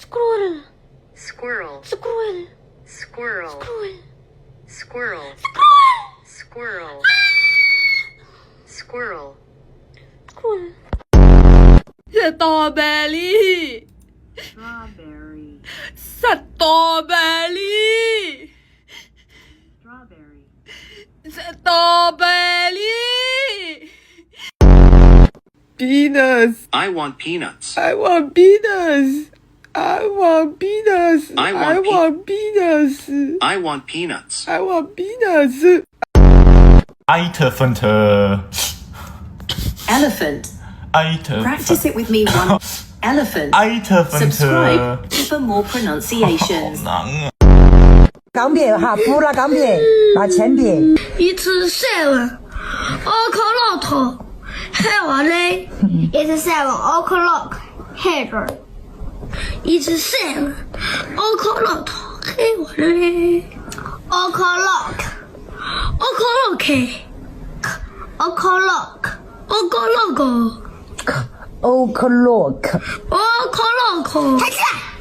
Squirrel. Squirrel. Squirrel. Squirrel. Squirrel. Squirrel. Squirrel. Squirrel. Squirrel. สตรอเบอรี่ Strawberry. สตรอเบอรี่ Strawberry. สตรอเบอรี่ Peanuts. I want peanuts. I want peanuts. I want peanuts. I want peanuts. I want peanuts. I want peanuts. Elephant. Elephant. Practice it with me one. Elephant. Subscribe for more pronunciations. 港饼哈，不了港饼，拿钱饼。 It's seven o'clock. How are they? It's 7 o'clock. Here. It's 7 o'clock. How are they? O'clock. O'clock. O'clock. O'clock. O'clock. O'clock. 抬起来。